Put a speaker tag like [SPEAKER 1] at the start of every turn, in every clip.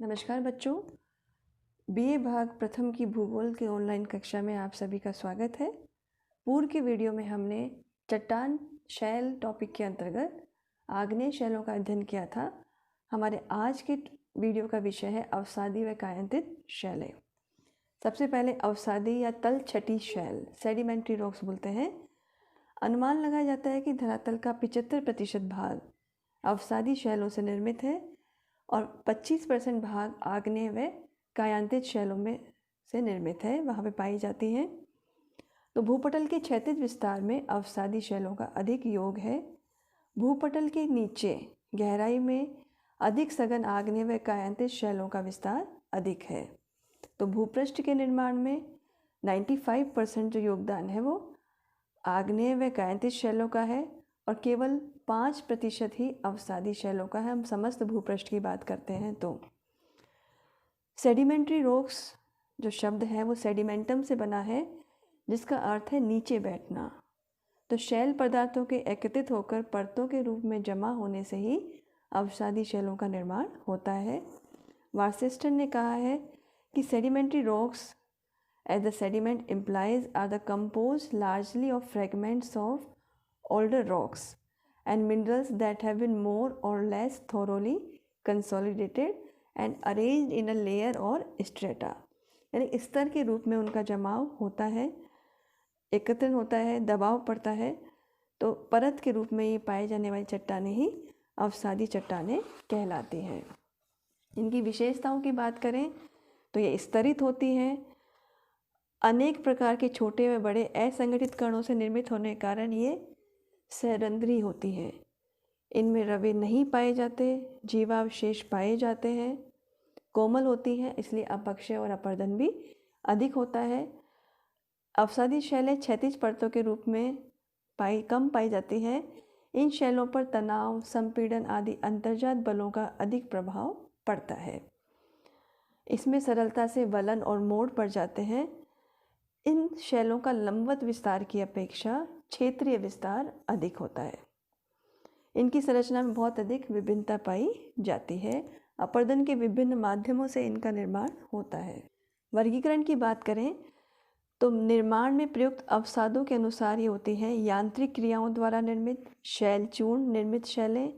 [SPEAKER 1] नमस्कार बच्चों, बीए भाग प्रथम की भूगोल के ऑनलाइन कक्षा में आप सभी का स्वागत है। पूर्व के वीडियो में हमने चट्टान शैल टॉपिक के अंतर्गत आग्नेय शैलों का अध्ययन किया था। हमारे आज के वीडियो का विषय है अवसादी व कायांतित शैलें। सबसे पहले अवसादी या तल छटी शैल सेडिमेंट्री रॉक्स बोलते हैं। अनुमान लगाया जाता है कि धरातल का 75% भाग अवसादी शैलों से निर्मित है और 25% भाग आग्नेय व कायांतित शैलों में से निर्मित है, वहाँ पे पाई जाती हैं। तो भूपटल के क्षैतिज विस्तार में अवसादी शैलों का अधिक योग है। भूपटल के नीचे गहराई में अधिक सघन आग्नेय व कायांतित शैलों का विस्तार अधिक है। तो भूपृष्ठ के निर्माण में 95% जो योगदान है वो आग्नेय व कायांतित शैलों का है और केवल 5% ही अवसादी शैलों का है। हम समस्त भूपृष्ठ की बात करते हैं तो सेडिमेंट्री रॉक्स जो शब्द है वो सेडिमेंटम से बना है, जिसका अर्थ है नीचे बैठना। तो शैल पदार्थों के एकत्रित होकर परतों के रूप में जमा होने से ही अवसादी शैलों का निर्माण होता है। वार्सेस्टन ने कहा है कि sedimentary rocks as the sediment implies are the composed largely of fragments of older rocks and minerals that have been more or less thoroughly consolidated and arranged in a layer or strata। यानी स्तर के रूप में उनका जमाव होता है, एकत्रण होता है, दबाव पड़ता है, तो परत के रूप में ये पाए जाने वाली चट्टानें ही अवसादी चट्टानें कहलाती हैं। इनकी विशेषताओं की बात करें तो ये स्तरित होती हैं, अनेक प्रकार के छोटे व बड़े असंगठित कणों से निर्मित होने के कारण ये सरंध्री होती हैं। इनमें रवे नहीं पाए जाते, जीवावशेष पाए जाते हैं, कोमल होती हैं, इसलिए अपक्षय और अपर्दन भी अधिक होता है। अवसादी शैलें क्षैतिज परतों के रूप में कम पाई जाती हैं। इन शैलों पर तनाव, संपीड़न आदि अंतर्जात बलों का अधिक प्रभाव पड़ता है। इसमें सरलता से वलन और मोड़ पड़ जाते हैं। इन शैलों का लंबवत विस्तार की अपेक्षा क्षेत्रीय विस्तार अधिक होता है। इनकी संरचना में बहुत अधिक विभिन्नता पाई जाती है। अपर्दन के विभिन्न माध्यमों से इनका निर्माण होता है। वर्गीकरण की बात करें तो निर्माण में प्रयुक्त अवसादों के अनुसार ये होती हैं यांत्रिक क्रियाओं द्वारा निर्मित, शैल चूर्ण निर्मित शैलें,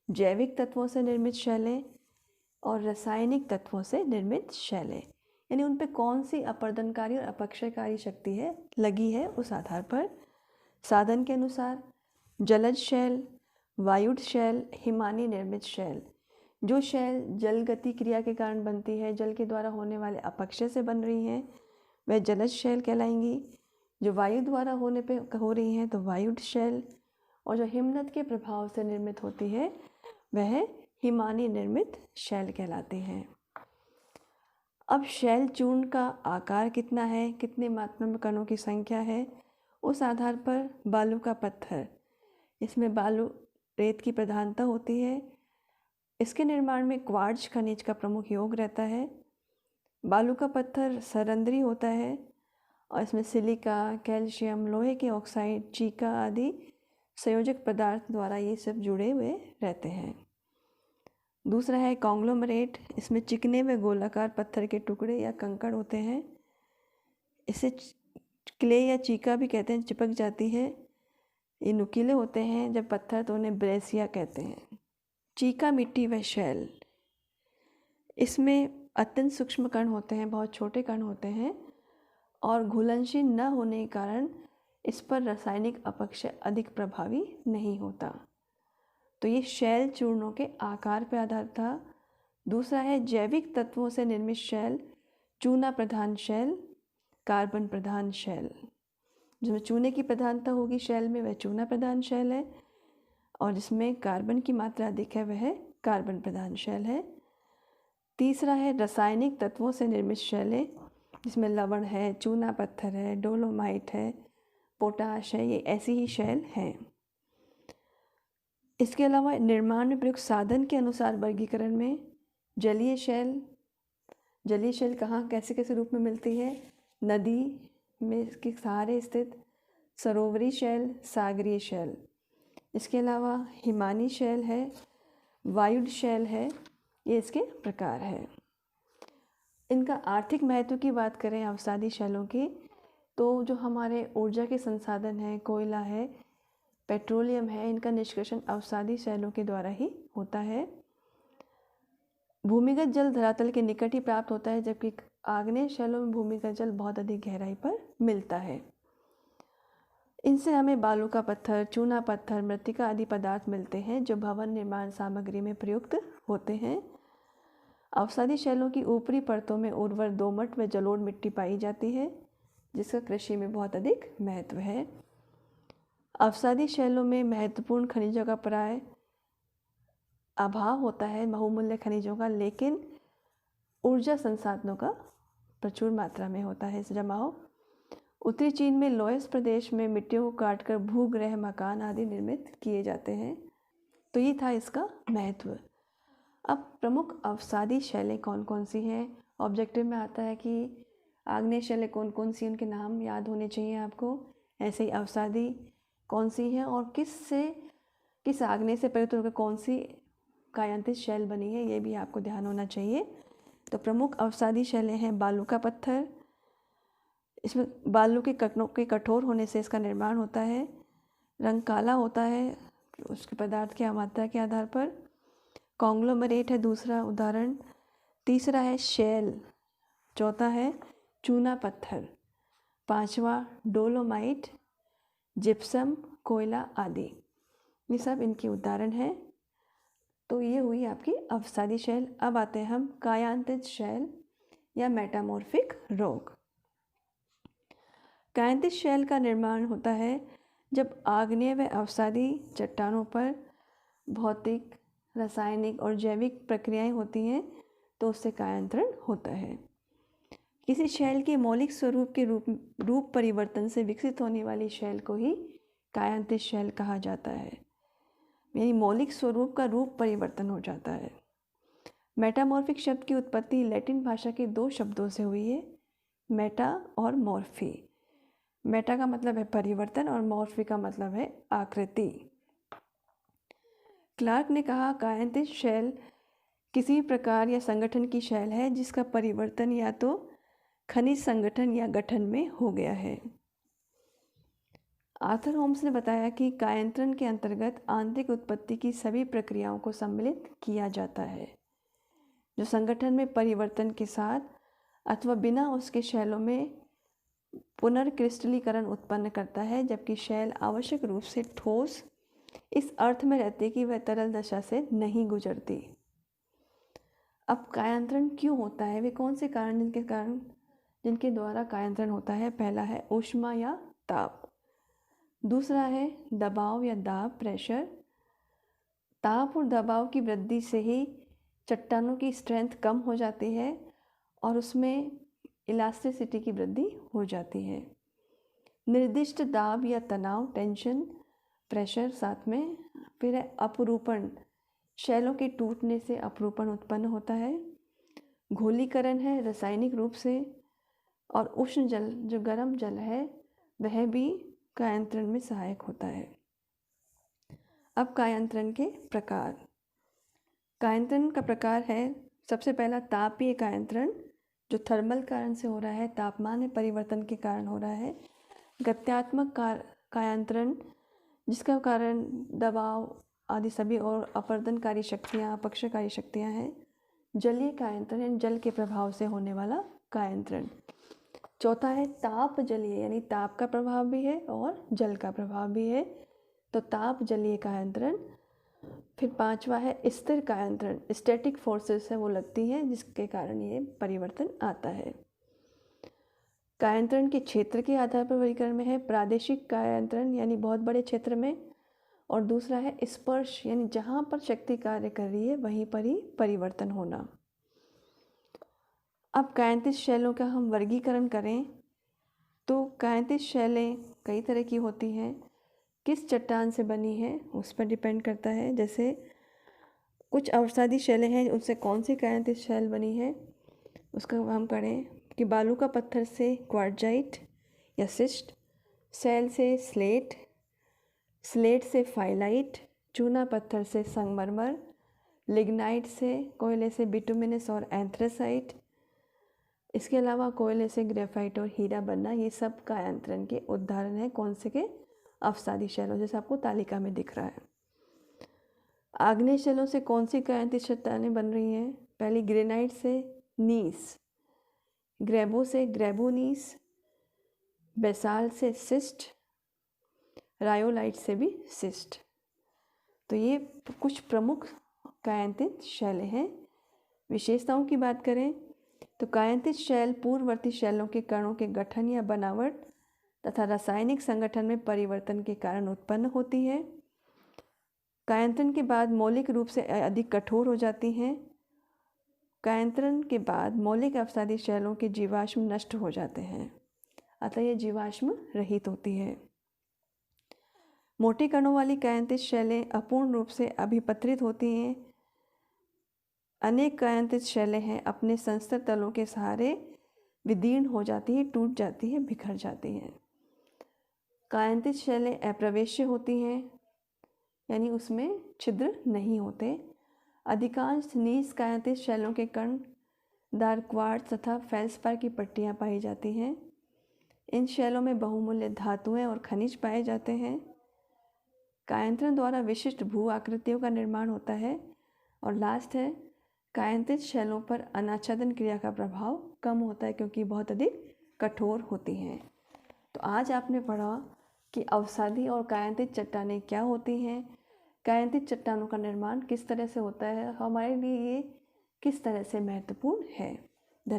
[SPEAKER 1] जैविक तत्वों से निर्मित शैलें और रासायनिक तत्वों से निर्मित शैलें। यानी उन पे कौन सी अपर्दनकारी और अपक्षयकारी शक्ति है लगी है, उस आधार पर साधन के अनुसार जलज शैल, वायुड शैल, हिमानी निर्मित शैल। जो शैल जल गति क्रिया के कारण बनती है, जल के द्वारा होने वाले अपक्षय से बन रही हैं, वह जलज शैल कहलाएंगी। जो वायु द्वारा होने पे हो रही हैं तो वायुड शैल, और जो हिमनद के प्रभाव से निर्मित होती है वह हिमानी निर्मित शैल कहलाती हैं। अब शैल चूर्ण का आकार कितना है, कितने मात्रा में कणों की संख्या है, उस आधार पर बालू का पत्थर, इसमें बालू रेत की प्रधानता होती है। इसके निर्माण में क्वार्ट्ज खनिज का प्रमुख योग रहता है। बालू का पत्थर सरंध्री होता है और इसमें सिलिका, कैल्शियम, लोहे के ऑक्साइड, चीका आदि संयोजक पदार्थ द्वारा ये सब जुड़े हुए रहते हैं। दूसरा है कॉन्ग्लोमरेट, इसमें चिकने व गोलाकार पत्थर के टुकड़े या कंकड़ होते हैं। इसे क्ले या चीका भी कहते हैं, चिपक जाती है। ये नुकीले होते हैं जब पत्थर, तो उन्हें ब्रेसिया कहते हैं। चीका मिट्टी व शैल, इसमें अत्यंत सूक्ष्म कण होते हैं, बहुत छोटे कण होते हैं और घुलनशील न होने के कारण इस पर रासायनिक अपक्षय अधिक प्रभावी नहीं होता। तो ये शैल चूर्णों के आकार पर आधारित था। दूसरा है जैविक तत्वों से निर्मित शैल, चूना प्रधान शैल, कार्बन प्रधान शैल। जिसमें चूने की प्रधानता होगी शैल में, वह चूना प्रधान शैल है, और जिसमें कार्बन की मात्रा अधिक है वह कार्बन प्रधान शैल है। तीसरा है रासायनिक तत्वों से निर्मित शैलें, जिसमें लवण है, चूना पत्थर है, डोलोमाइट है, पोटाश है, ये ऐसी ही शैल हैं। इसके अलावा निर्माण में प्रयुक्त साधन के अनुसार वर्गीकरण में जलीय शैल कहाँ कैसे कैसे रूप में मिलती है, नदी में इसके सहारे स्थित, सरोवरी शैल, सागरीय शैल। इसके अलावा हिमानी शैल है, वायुड शैल है ये इसके प्रकार है। इनका आर्थिक महत्व की बात करें अवसादी शैलों की, तो जो हमारे ऊर्जा के संसाधन हैं, कोयला है, पेट्रोलियम है, इनका निष्कर्षण अवसादी शैलों के द्वारा ही होता है। भूमिगत जल धरातल के निकट ही प्राप्त होता है, जबकि आग्नेय शैलों में भूमिगत जल बहुत अधिक गहराई पर मिलता है। इनसे हमें बालू का पत्थर, चूना पत्थर, मृत्तिका आदि पदार्थ मिलते हैं जो भवन निर्माण सामग्री में प्रयुक्त होते हैं। अवसादी शैलों की ऊपरी परतों में उर्वर दोमट व जलोढ़ मिट्टी पाई जाती है, जिसका कृषि में बहुत अधिक महत्व है। अवसादी शैलों में महत्वपूर्ण खनिजों का प्राय अभाव होता है, बहुमूल्य खनिजों का, लेकिन ऊर्जा संसाधनों का प्रचुर मात्रा में होता है इस जमाव। उत्तरी चीन में लोयस प्रदेश में मिट्टियों को काटकर भूगृह, मकान आदि निर्मित किए जाते हैं। तो ये था इसका महत्व। अब प्रमुख अवसादी शैलें कौन कौन सी हैं? ऑब्जेक्टिव में आता है कि आग्नेय शैलें कौन कौन सी, उनके नाम याद होने चाहिए आपको। ऐसे ही अवसादी कौन सी हैं और किस आग्नेय से प्रयुक्त होकर कौन सी कायांतित शैल बनी है, ये भी आपको ध्यान होना चाहिए। तो प्रमुख अवसादी शैलें हैं बालू का पत्थर, इसमें बालू के कठोर होने से इसका निर्माण होता है। रंग काला होता है उसके पदार्थ की मात्रा के आधार पर। कॉन्ग्लोमरेट है दूसरा उदाहरण। तीसरा है शैल। चौथा है चूना पत्थर। पांचवा डोलोमाइट, जिप्सम, कोयला आदि, ये सब इनके उदाहरण हैं। तो ये हुई आपकी अवसादी शैल। अब आते हैं हम कायांतित शैल या मेटामॉर्फिक रॉक। कायांतित शैल का निर्माण होता है जब आग्नेय व अवसादी चट्टानों पर भौतिक, रासायनिक और जैविक प्रक्रियाएं होती हैं, तो उससे कायांतरण होता है। किसी शैल के मौलिक स्वरूप के रूप परिवर्तन से विकसित होने वाली शैल को ही कायांतित शैल कहा जाता है, यानी मौलिक स्वरूप का रूप परिवर्तन हो जाता है। मेटामॉर्फिक शब्द की उत्पत्ति लैटिन भाषा के दो शब्दों से हुई है, मेटा और मॉर्फी। मेटा का मतलब है परिवर्तन और मॉर्फी का मतलब है आकृति। क्लार्क ने कहा कायांतित शैल किसी प्रकार या संगठन की शैल है जिसका परिवर्तन या तो खनिज संगठन या गठन में हो गया है। आर्थर होम्स ने बताया कि कायांतरण के अंतर्गत आंतरिक उत्पत्ति की सभी प्रक्रियाओं को सम्मिलित किया जाता है, जो संगठन में परिवर्तन के साथ अथवा बिना उसके शैलों में पुनर्क्रिस्टलीकरण उत्पन्न करता है, जबकि शैल आवश्यक रूप से ठोस इस अर्थ में रहती कि वह तरल दशा से नहीं गुजरती। अब कायांतरण क्यों होता है? वे कौन से कारण जिनके द्वारा कायांतरण होता है? पहला है ऊष्मा या ताप, दूसरा है दबाव या दाब, प्रेशर। ताप और दबाव की वृद्धि से ही चट्टानों की स्ट्रेंथ कम हो जाती है और उसमें इलास्टिसिटी की वृद्धि हो जाती है। निर्दिष्ट दाब या तनाव, टेंशन, प्रेशर, साथ में फिर है अपरूपण। शैलों के टूटने से अपरूपण उत्पन्न होता है। घोलीकरण है रासायनिक रूप से, और उष्ण जल जो गर्म जल है वह भी कायांतरण में सहायक होता है। अब कायांतरण के प्रकार। कायांतरण का प्रकार है सबसे पहला तापीय कायांतरण, जो थर्मल कारण से हो रहा है, तापमान में परिवर्तन के कारण हो रहा है। गत्यात्मक कायांतरण, जिसका कारण दबाव आदि सभी और अपवर्तनकारी शक्तियाँ, अपक्षयकारी शक्तियाँ हैं। जलीय कायांतरण, जल के प्रभाव से होने वाला कायांतरण। चौथा है ताप जलीय, यानी ताप का प्रभाव भी है और जल का प्रभाव भी है, तो ताप जलीय कायांतरण। फिर पांचवा है स्थिर कायांतरण, स्टैटिक फोर्सेस है वो लगती हैं जिसके कारण ये परिवर्तन आता है। कायांतरण के क्षेत्र के आधार पर वर्गीकरण में है प्रादेशिक कायांतरण, यानी बहुत बड़े क्षेत्र में, और दूसरा है स्पर्श, यानी जहाँ पर शक्ति कार्य कर रही है वहीं पर ही परिवर्तन होना। अब कायांतित शैलों का हम वर्गीकरण करें तो कायांतित शैलें कई तरह की होती हैं। किस चट्टान से बनी है उस पर डिपेंड करता है। जैसे कुछ अवसादी शैलें हैं, उनसे कौन सी कायांतित शैल बनी है उसका हम करें कि बालू का पत्थर से क्वार्टजाइट या सिस्ट, शैल से स्लेट, स्लेट से फाइलाइट, चूना पत्थर से संगमरमर, लिग्नाइट से, कोयले से बिटुमिनस और एंथ्रेसाइट। इसके अलावा कोयले से ग्रेफाइट और हीरा बनना, ये सब कायांतरण के उदाहरण हैं। कौन से के? अवसादी शैलों, जैसे आपको तालिका में दिख रहा है। आग्नेय शैलों से कौन सी कायांतित चट्टानें बन रही हैं? पहली ग्रेनाइट से नीस, ग्रेबो से ग्रेबोनीस, बेसाल्ट से सिस्ट, रायोलाइट से भी सिस्ट। तो ये कुछ प्रमुख कायांतित शैलें हैं। विशेषताओं की बात करें तो कायांतित शैल पूर्ववर्ती शैलों के कणों के गठन या बनावट तथा रासायनिक संगठन में परिवर्तन के कारण उत्पन्न होती है। कायांतरण के बाद मौलिक रूप से अधिक कठोर हो जाती हैं। कायांतरण के बाद मौलिक अवसादी शैलों के जीवाश्म नष्ट हो जाते हैं, अतः ये जीवाश्म रहित होती है। मोटे कणों वाली कायांतित शैलें अपूर्ण रूप से अभिपत्रित होती हैं। अनेक कायांतित शैलें हैं अपने संस्तर तलों के सहारे विदीर्ण हो जाती हैं, टूट जाती हैं, बिखर जाती हैं। कायांतित शैलें अप्रवेश्य होती हैं, यानी उसमें छिद्र नहीं होते। अधिकांश नीस कायांतित शैलों के कण दार क्वार्ट्ज तथा फेल्सपार की पट्टियाँ पाई जाती हैं। इन शैलों में बहुमूल्य धातुएं और खनिज पाए जाते हैं। कायांतरण द्वारा विशिष्ट भू आकृतियों का निर्माण होता है। और लास्ट है, कायांतित शैलों पर अनाच्छादन क्रिया का प्रभाव कम होता है क्योंकि बहुत अधिक कठोर होती हैं। तो आज आपने पढ़ा कि अवसादी और कायांतित चट्टानें क्या होती हैं, कायांतित चट्टानों का निर्माण किस तरह से होता है, हमारे लिए ये किस तरह से महत्वपूर्ण है।